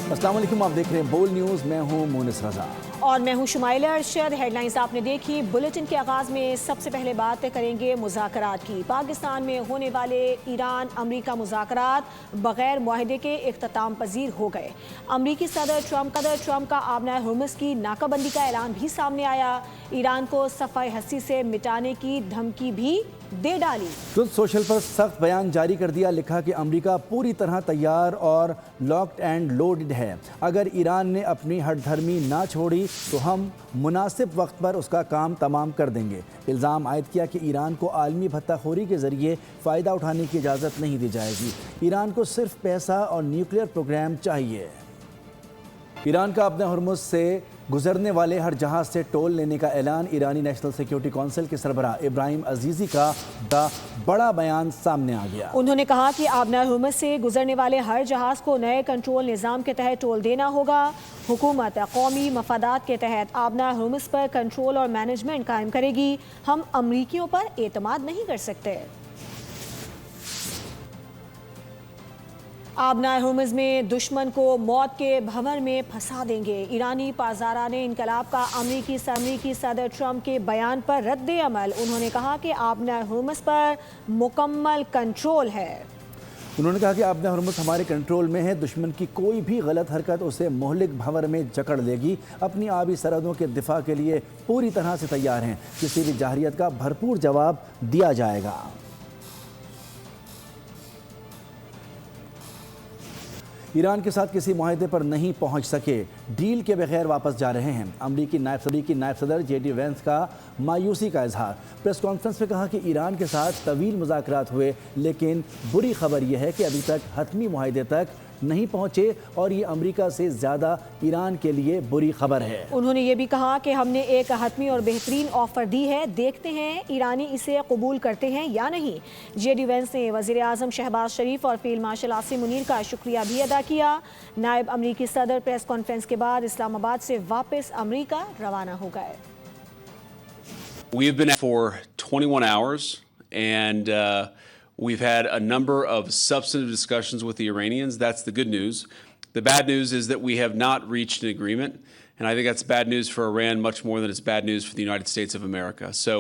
السلام علیکم، آپ دیکھ رہے ہیں بول نیوز، میں ہوں مونس رضا اور میں ہوں شمائلہ ارشد۔ ہیڈ لائنز آپ نے دیکھی۔ بلیٹن کے آغاز میں سب سے پہلے بات کریں گے مذاکرات کی۔ پاکستان میں ہونے والے ایران امریکہ مذاکرات بغیر معاہدے کے اختتام پذیر ہو گئے۔ امریکی صدر ٹرمپ کا آبنائے ہرمز کی ناکہ بندی کا اعلان بھی سامنے آیا۔ ایران کو صفحہ ہستی سے مٹانے کی دھمکی بھی دے ڈالی۔ ٹروتھ سوشل پر سخت بیان جاری کر دیا، لکھا کہ امریکہ پوری طرح تیار اور لاکڈ اینڈ لوڈڈ ہے۔ اگر ایران نے اپنی ہٹ دھرمی نہ چھوڑی تو ہم مناسب وقت پر اس کا کام تمام کر دیں گے۔ الزام عائد کیا کہ ایران کو عالمی بھتہ خوری کے ذریعے فائدہ اٹھانے کی اجازت نہیں دی جائے گی۔ ایران کو صرف پیسہ اور نیوکلیئر پروگرام چاہیے۔ ایران کا اپنے ہرمز سے گزرنے والے ہر جہاز سے ٹول لینے کا اعلان۔ ایرانی نیشنل سیکیورٹی کونسل کے سربراہ ابراہیم عزیزی کا بڑا بیان سامنے آ گیا۔ انہوں نے کہا کہ آبنائے ہرمز سے گزرنے والے ہر جہاز کو نئے کنٹرول نظام کے تحت ٹول دینا ہوگا۔ حکومت قومی مفادات کے تحت آبنائے ہرمز پر کنٹرول اور مینجمنٹ قائم کرے گی۔ ہم امریکیوں پر اعتماد نہیں کر سکتے۔ آبنائے ہرمز میں دشمن کو موت کے بھنور میں پھنسا دیں گے۔ ایرانی پاسداران انقلاب کا امریکی صدر ٹرمپ کے بیان پر رد عمل۔ انہوں نے کہا کہ آبنائے ہرمز پر مکمل کنٹرول ہے۔ انہوں نے کہا کہ آبنائے ہرمز ہمارے کنٹرول میں ہے۔ دشمن کی کوئی بھی غلط حرکت اسے مہلک بھنور میں جکڑ لے گی۔ اپنی آبی سرحدوں کے دفاع کے لیے پوری طرح سے تیار ہیں۔ کسی بھی جارحیت کا بھرپور جواب دیا جائے گا۔ ایران کے ساتھ کسی معاہدے پر نہیں پہنچ سکے، ڈیل کے بغیر واپس جا رہے ہیں۔ امریکی نائب صدر جے ڈی وینس کا مایوسی کا اظہار۔ پریس کانفرنس میں کہا کہ ایران کے ساتھ طویل مذاکرات ہوئے، لیکن بری خبر یہ ہے کہ ابھی تک حتمی معاہدے تک نہیں پہنچے اور یہ امریکہ سے زیادہ ایران کے لیے بری خبر ہے۔ انہوں نے یہ بھی کہا کہ ہم نے ایک حتمی اور بہترین آفر دی ہے، دیکھتے ہیں ایرانی اسے قبول کرتے ہیں یا نہیں۔ جے ڈی وینس نے وزیر اعظم شہباز شریف اور فیلڈ مارشل عاصم منیر کا شکریہ بھی ادا کیا۔ نائب امریکی صدر پریس کانفرنس کے بعد اسلام آباد سے واپس امریکہ روانہ ہو گئے۔ We have been out for 21 hours and we've had a number of substantive discussions with the Iranians. That's the good news. The bad news is that we have not reached an agreement, and I think that's bad news for Iran much more than it's bad news for the United States of America. So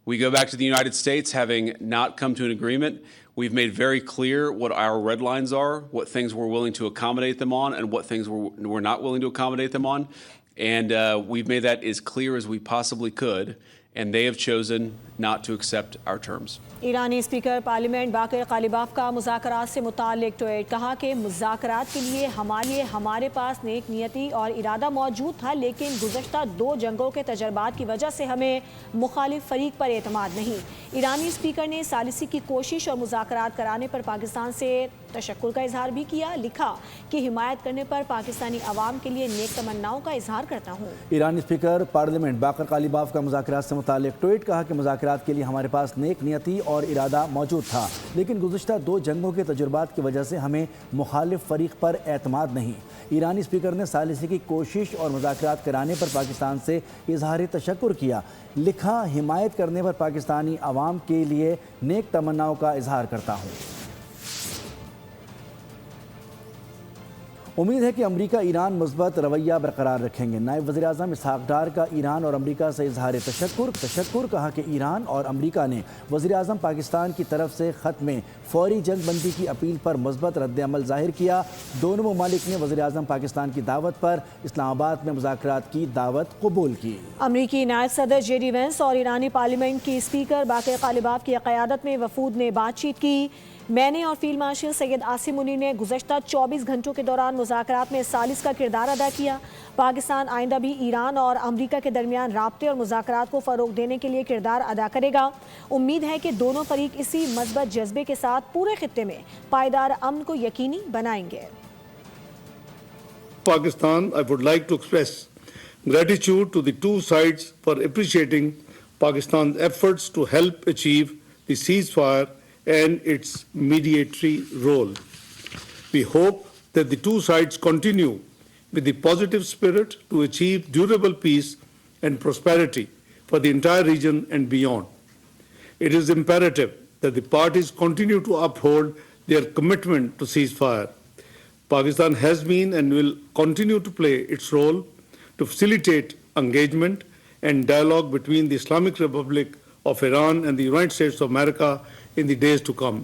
we go back to the United States having not come to an agreement. We've made very clear what our red lines are, what things we're willing to accommodate them on, and what things we're not willing to accommodate them on. And we've made that as clear as we possibly could. And they have chosen not to accept our terms. ایرانی speaker parliament Baqir قالیباف کا مذاکرات سے متعلق tweet, کہا کہ مذاکرات کے لیے ہمارے پاس نیک نیتی اور ارادہ موجود تھا، لیکن گزشتہ 2 جنگوں کے تجربات کی وجہ سے ہمیں مخالف فریق پر اعتماد نہیں۔ ایرانی اسپیکر نے ثالثی کی کوشش اور مذاکرات کرانے پر پاکستان سے تشکر کا اظہار بھی کیا۔ لکھا کہ حمایت کرنے پر پاکستانی عوام کے لیے نیک تمناؤں کا اظہار کرتا ہوں۔ ایرانی اسپیکر پارلیمنٹ باقر قالیباف کا مذاکرات سے متعلق ٹویٹ، کہا کہ مذاکرات کے لیے ہمارے پاس نیک نیتی اور ارادہ موجود تھا، لیکن گزشتہ 2 جنگوں کے تجربات کی وجہ سے ہمیں مخالف فریق پر اعتماد نہیں۔ ایرانی اسپیکر نے ثالثی کی کوشش اور مذاکرات کرانے پر پاکستان سے اظہار تشکر کیا۔ لکھا حمایت کرنے پر پاکستانی عوام کے لیے نیک تمناؤں کا اظہار کرتا ہوں۔ امید ہے کہ امریکہ ایران مثبت رویہ برقرار رکھیں گے۔ نائب وزیر اعظم اسحاق ڈار کا ایران اور امریکہ سے اظہار تشکر، کہا کہ ایران اور امریکہ نے وزیر اعظم پاکستان کی طرف سے خط میں فوری جنگ بندی کی اپیل پر مثبت رد عمل ظاہر کیا۔ دونوں ممالک نے وزیر اعظم پاکستان کی دعوت پر اسلام آباد میں مذاکرات کی دعوت قبول کی۔ امریکی نائب صدر جے ڈی وینس اور ایرانی پارلیمنٹ کی اسپیکر باقر قالیباف کی قیادت میں وفود نے بات چیت کی۔ میں نے اور فیلڈ مارشل سید عاصم منیر نے گزشتہ 24 گھنٹوں کے دوران مذاکرات میں ثالث کا کردار ادا کیا۔ پاکستان آئندہ بھی ایران اور امریکہ کے درمیان رابطے اور مذاکرات کو فروغ دینے کے لیے کردار ادا کرے گا۔ امید ہے کہ دونوں فریق اسی مثبت جذبے کے ساتھ پورے خطے میں پائیدار امن کو یقینی بنائیں گے۔ Pakistan, I would like to express gratitude to the two sides for appreciating Pakistan's efforts to help achieve the ceasefire and its mediatory role. We hope that the two sides continue with the positive spirit to achieve durable peace and prosperity for the entire region and beyond. It is imperative that the parties continue to uphold their commitment to ceasefire. Pakistan has been and will continue to play its role to facilitate engagement and dialogue between the Islamic Republic of Iran and the United States of America in the days to come.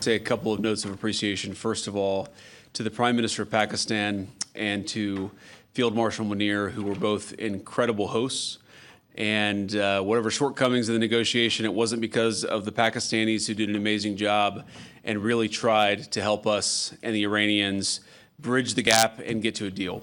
Say a couple of notes of appreciation. First of all, to the Prime Minister of Pakistan and to Field Marshal Munir, who were both incredible hosts. And whatever shortcomings in the negotiation, it wasn't because of the Pakistanis who did an amazing job and really tried to help us and the Iranians bridge the gap and get to a deal.